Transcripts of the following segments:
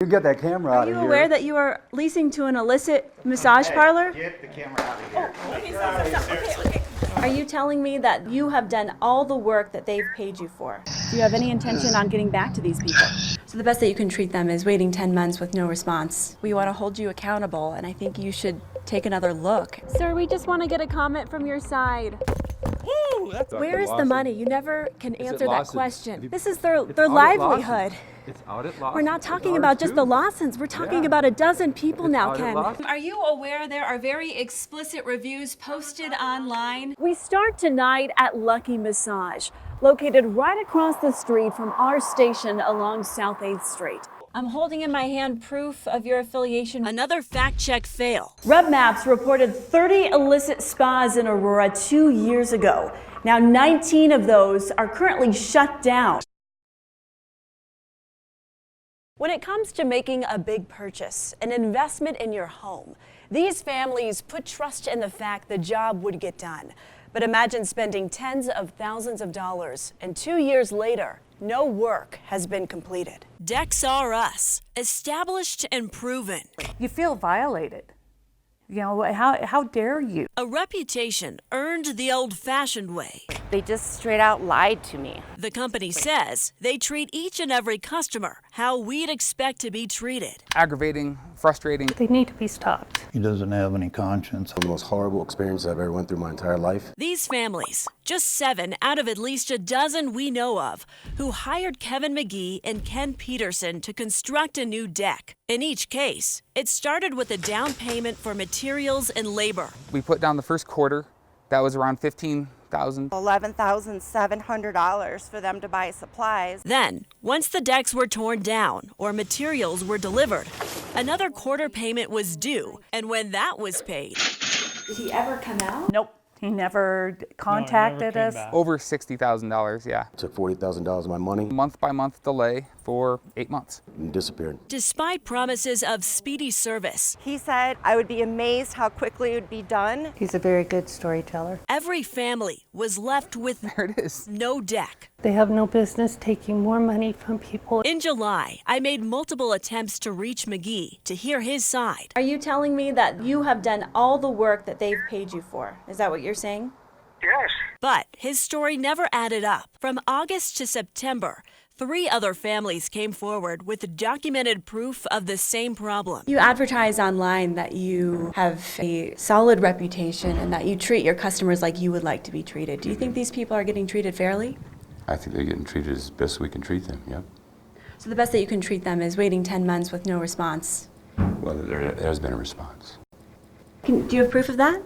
You get that camera out Are of you here. aware that you are leasing to an illicit massage parlor? Get the camera out of here. Okay. Are you telling me that you have done all the work that they've paid you for? Do you have any intention on getting back to these people? So the best that you can treat them is waiting 10 months with no response. We want to hold you accountable, and I think you should take another look. Sir, we just want to get a comment from your side. Where is the money? You never can answer that question. This is their livelihood. It's out at Lawson. We're not talking about just the Lawsons. We're talking about a dozen people now, Ken. Are you aware there are very explicit reviews posted online? We start tonight at Lucky Massage, located right across the street from our station along South 8th Street. I'm holding in my hand proof of your affiliation. Another fact check fail. RevMaps reported 30 illicit spas in Aurora 2 years ago. Now 19 of those are currently shut down. When it comes to making a big purchase, an investment in your home, these families put trust in the fact the job would get done. But imagine spending tens of thousands of dollars, and 2 years later, no work has been completed. Decks R Us, established and proven. You feel violated. You know, how dare you? A reputation earned the old-fashioned way. They just straight out lied to me. The company says they treat each and every customer how we'd expect to be treated. Aggravating, frustrating. They need to be stopped. He doesn't have any conscience. The most horrible experience I've ever went through my entire life. These families, just 7 out of at least a dozen we know of, who hired Kevin McGee and Ken Peterson to construct a new deck. In each case, it started with a down payment for materials and labor. We put down the first quarter. That was around $15,000. $11,700 for them to buy supplies. Then, once the decks were torn down or materials were delivered, another quarter payment was due, and when that was paid. Did he ever come out? Nope. He never contacted us. Over $60,000, yeah. Took $40,000 of my money Month by month delay for 8 months. and disappeared. Despite promises of speedy service, He said I would be amazed how quickly it would be done. He's a very good storyteller. every family was left with There it is. no deck. They have no business taking more money from people. In July, I made multiple attempts to reach McGee to hear his side. Are you telling me that you have done all the work that they've paid you for? Is that what you're saying? Yes. But his story never added up. From August to September, 3 other families came forward with documented proof of the same problem. You advertise online that you have a solid reputation and that you treat your customers like you would like to be treated. Do you think these people are getting treated fairly? I think they're getting treated as best we can treat them, yep. So the best that you can treat them is waiting 10 months with no response. Well, there has been a response. Do you have proof of that?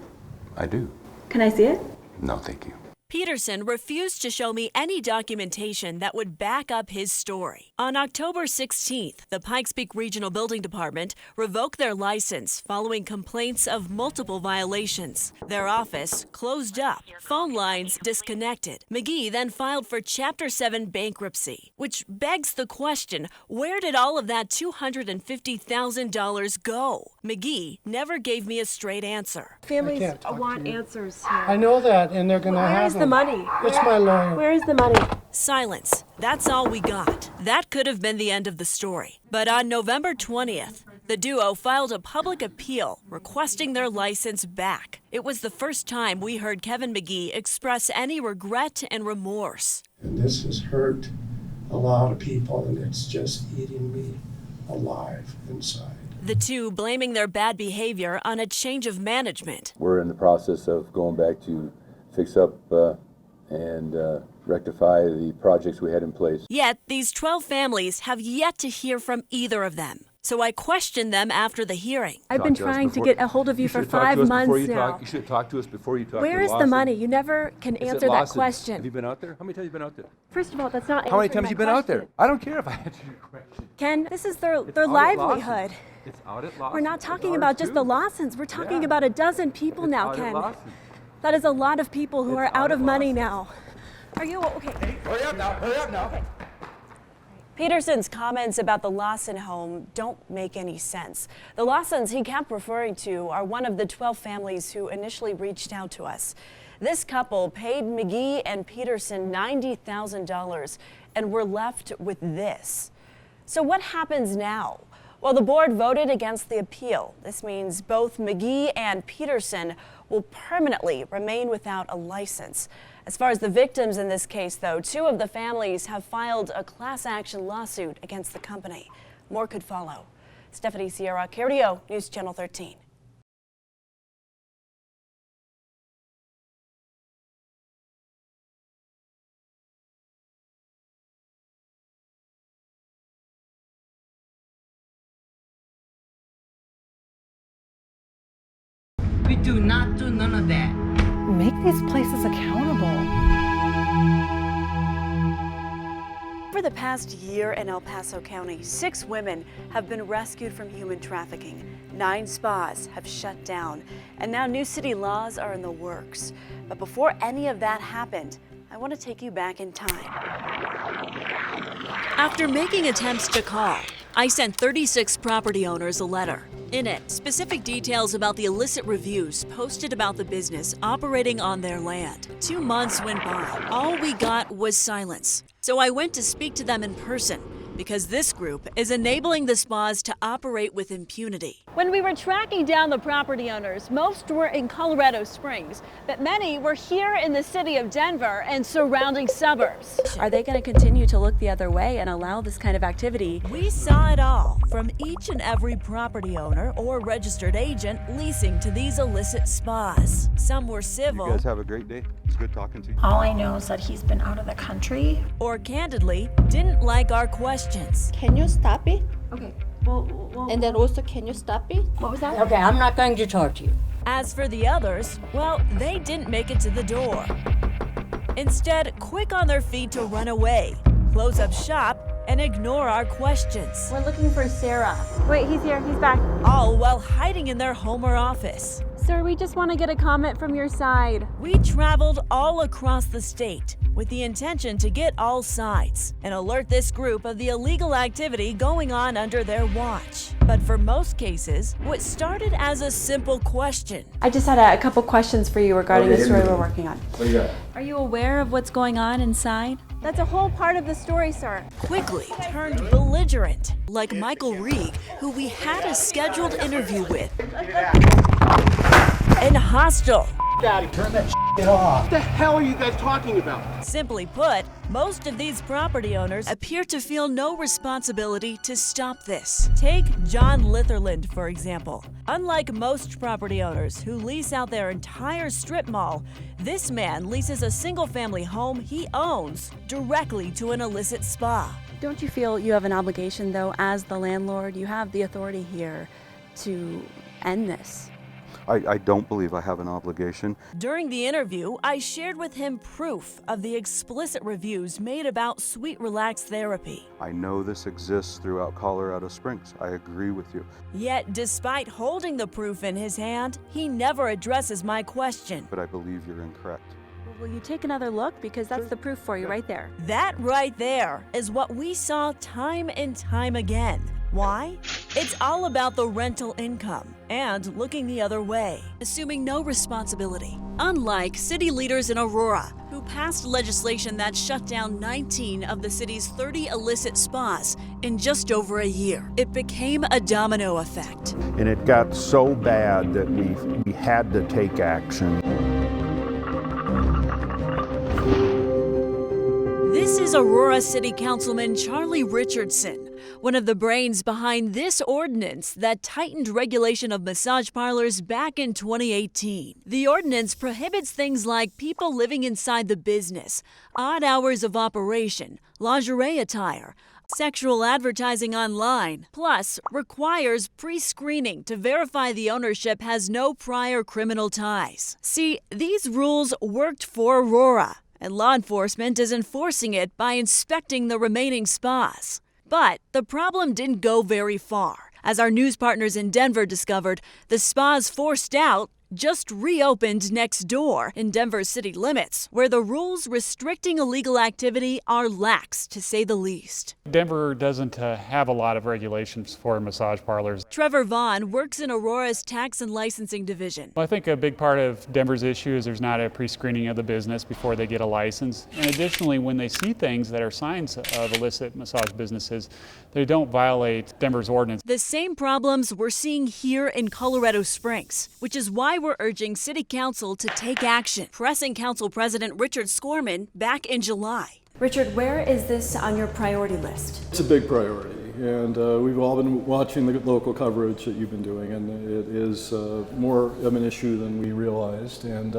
I do. Can I see it? No, thank you. Peterson refused to show me any documentation that would back up his story. On October 16th, the Pikes Peak Regional Building Department revoked their license following complaints of multiple violations. Their office closed up, phone lines disconnected. McGee then filed for Chapter 7 bankruptcy, which begs the question, where did all of that $250,000 go? McGee never gave me a straight answer. Families want answers here. I know that, and they're going to have Where's the money? It's my lawyer. Where is the money? Silence. That's all we got. That could have been the end of the story. But on November 20th, the duo filed a public appeal requesting their license back. It was the first time we heard Kevin McGee express any regret and remorse. And this has hurt a lot of people, and it's just eating me alive inside. The two blaming their bad behavior on a change of management. We're in the process of going back to fix up and rectify the projects we had in place. Yet, these 12 families have yet to hear from either of them. So I questioned them after the hearing. I've been trying to get a hold of you for 5 months now. You should have talked to us before you talked to Where is the money? You never can answer that question. Have you been out there? How many times have you been out there? First of all, that's not How many times have you been out there? I don't care if I answer your question. Ken, this is their out at livelihood. It's out at Lawson. We're not It's talking ours about just the too. Lawsons. We're talking Yeah. about a dozen people It's now, out at Ken. Lawson. That is a lot of people who are out of money now. Are you okay? Hurry up now, hurry up now. Peterson's comments about the Lawson home don't make any sense. The Lawsons he kept referring to are one of the 12 families who initially reached out to us. This couple paid McGee and Peterson $90,000 and were left with this. So what happens now? Well, the board voted against the appeal. This means both McGee and Peterson will permanently remain without a license. As far as the victims in this case, though, 2 of the families have filed a class action lawsuit against the company. More could follow. Stephanie Sierra, KRDO News Channel 13. We do not do none of that. Make these places accountable. For the past year in El Paso County, 6 women have been rescued from human trafficking. 9 spas have shut down, and now new city laws are in the works. But before any of that happened, I want to take you back in time. After making attempts to call, I sent 36 property owners a letter. In it, specific details about the illicit reviews posted about the business operating on their land. 2 months went by. All we got was silence. So I went to speak to them in person, because this group is enabling the spas to operate with impunity. When we were tracking down the property owners, most were in Colorado Springs, but many were here in the city of Denver and surrounding suburbs. Are they going to continue to look the other way and allow this kind of activity? We saw it all, from each and every property owner or registered agent leasing to these illicit spas. Some were civil. You guys have a great day. It's good talking to you. All I know is that he's been out of the country. Or candidly, didn't like our questions. Can you stop it? Okay. And then also, can you stop it? What was that? Okay, I'm not going to charge you. As for the others, well, they didn't make it to the door. Instead, quick on their feet to run away, close up shop, and ignore our questions. We're looking for Sarah. Wait, he's here, he's back. All while hiding in their home or office. Sir, we just want to get a comment from your side. We traveled all across the state with the intention to get all sides and alert this group of the illegal activity going on under their watch. But for most cases, what started as a simple question. I just had a couple questions for you regarding the story we're working on. What do you got? Are you aware of what's going on inside? That's a whole part of the story, sir. Quickly turned belligerent, like Michael Reeg, who we had a scheduled interview with. And hostile. Daddy, turn that shit off. What the hell are you guys talking about? Simply put, most of these property owners appear to feel no responsibility to stop this. Take John Litherland, for example. Unlike most property owners who lease out their entire strip mall, this man leases a single-family home he owns directly to an illicit spa. Don't you feel you have an obligation, though, as the landlord? You have the authority here to end this. I don't believe I have an obligation. During the interview, I shared with him proof of the explicit reviews made about Sweet Relax Therapy. I know this exists throughout Colorado Springs. I agree with you. Yet, despite holding the proof in his hand, he never addresses my question. But I believe you're incorrect. Will you take another look? Because that's the proof for you right there. That right there is what we saw time and time again. Why? It's all about the rental income and looking the other way, assuming no responsibility. Unlike city leaders in Aurora, who passed legislation that shut down 19 of the city's 30 illicit spas in just over a year, it became a domino effect. And it got so bad that we had to take action. This is Aurora City Councilman Charlie Richardson, one of the brains behind this ordinance that tightened regulation of massage parlors back in 2018. The ordinance prohibits things like people living inside the business, odd hours of operation, lingerie attire, sexual advertising online, plus requires pre-screening to verify the ownership has no prior criminal ties. See, these rules worked for Aurora, and law enforcement is enforcing it by inspecting the remaining spas. But the problem didn't go very far. As our news partners in Denver discovered, the spas forced out just reopened next door in Denver's city limits, where the rules restricting illegal activity are lax, to say the least. Denver doesn't have a lot of regulations for massage parlors. Trevor Vaughn works in Aurora's tax and licensing division. I think a big part of Denver's issue is there's not a pre-screening of the business before they get a license. And additionally, when they see things that are signs of illicit massage businesses, they don't violate Denver's ordinance. The same problems we're seeing here in Colorado Springs, which is why we're urging City Council to take action, pressing Council President Richard Skorman back in July. Richard, where is this on your priority list? It's a big priority, and we've all been watching the local coverage that you've been doing, and it is more of an issue than we realized, and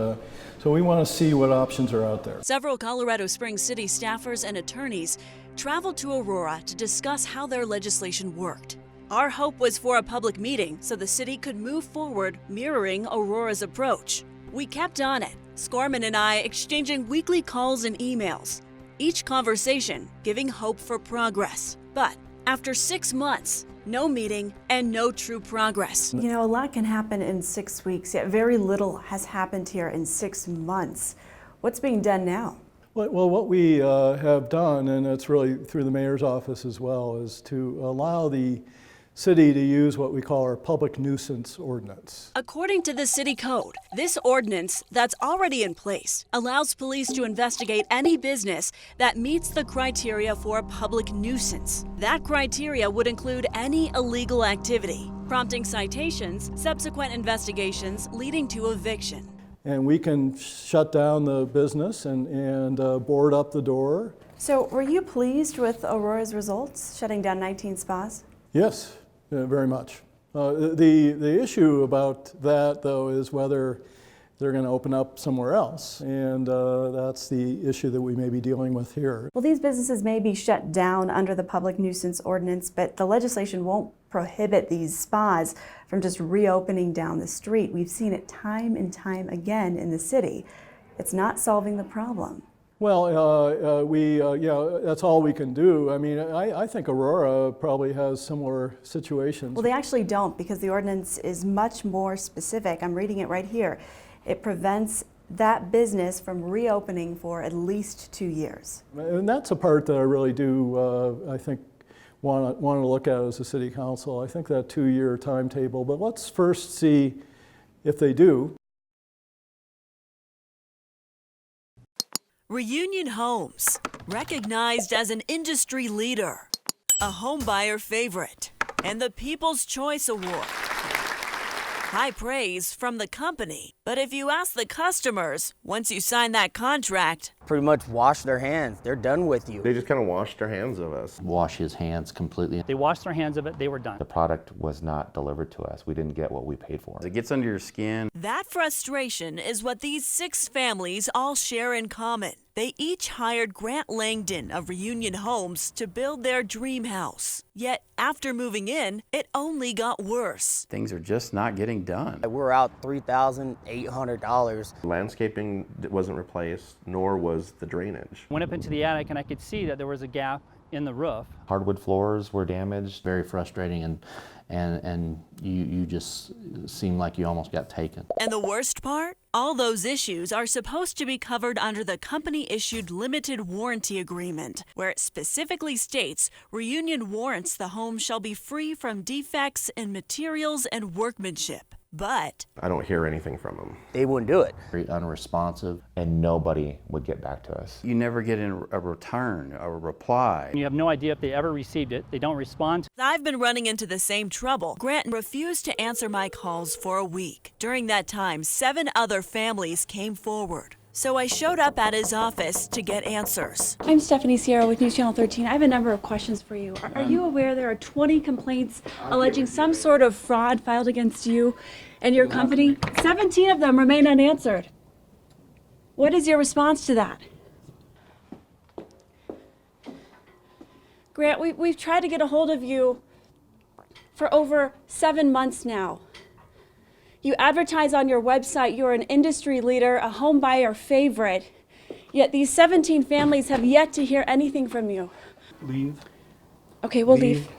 so we want to see what options are out there. Several Colorado Springs city staffers and attorneys traveled to Aurora to discuss how their legislation worked. Our hope was for a public meeting so the city could move forward mirroring Aurora's approach. We kept on it, Skorman and I exchanging weekly calls and emails, each conversation giving hope for progress. But after 6 months, no meeting and no true progress. You know, a lot can happen in 6 weeks, yet very little has happened here in 6 months. What's being done now? Well, what we have done, and it's really through the mayor's office as well, is to allow the city to use what we call our public nuisance ordinance. According to the city code, this ordinance that's already in place allows police to investigate any business that meets the criteria for a public nuisance. That criteria would include any illegal activity, prompting citations, subsequent investigations leading to eviction. And we can shut down the business and board up the door. So were you pleased with Aurora's results, shutting down 19 spas? Yes. Very much. The issue about that, though, is whether they're going to open up somewhere else, and that's the issue that we may be dealing with here. Well, these businesses may be shut down under the public nuisance ordinance, but the legislation won't prohibit these spas from just reopening down the street. We've seen it time and time again in the city. It's not solving the problem. Well, that's all we can do. I mean, I think Aurora probably has similar situations. Well, they actually don't, because the ordinance is much more specific. I'm reading it right here. It prevents that business from reopening for at least 2 years. And that's a part that I really do, I think, want to look at as a city council. I think that 2-year timetable, but let's first see if they do. Reunion Homes, recognized as an industry leader, a homebuyer favorite, and the People's Choice Award. High praise from the company, but if you ask the customers, once you sign that contract, pretty much wash their hands. They're done with you. They just kind of washed their hands of us. Wash his hands completely. They washed their hands of it, they were done. The product was not delivered to us. We didn't get what we paid for. It gets under your skin. That frustration is what these 6 families all share in common. They each hired Grant Langdon of Reunion Homes to build their dream house. Yet, after moving in, it only got worse. Things are just not getting done. We're out $3,800. Landscaping wasn't replaced, nor was the drainage. Went up into the attic and I could see that there was a gap in the roof. Hardwood floors were damaged. Very frustrating, and you just seem like you almost got taken. And the worst part? All those issues are supposed to be covered under the company-issued limited warranty agreement, where it specifically states Reunion warrants the home shall be free from defects in materials and workmanship. But I don't hear anything from them. They wouldn't do it. Very unresponsive, and nobody would get back to us. You never get a return, a reply. You have no idea if they ever received it. They don't respond. I've been running into the same trouble. Grant refused to answer my calls for a week. During that time, 7 other families came forward. So I showed up at his office to get answers. I'm Stephanie Sierra with News Channel 13. I have a number of questions for you. Are you aware there are 20 complaints alleging some sort of fraud filed against you and your company? 17 of them remain unanswered. What is your response to that? Grant, we've tried to get a hold of you for over 7 months now. You advertise on your website you're an industry leader, a home buyer favorite, yet these 17 families have yet to hear anything from you. Leave. Okay, we'll leave.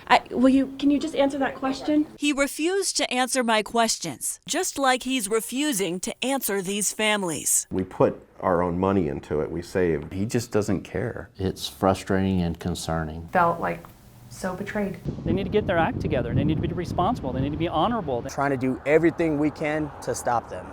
Can you just answer that question? He refused to answer my questions, just like he's refusing to answer these families. We put our own money into it. We saved. He just doesn't care. It's frustrating and concerning. Felt like so betrayed. They need to get their act together. They need to be responsible. They need to be honorable. Trying to do everything we can to stop them.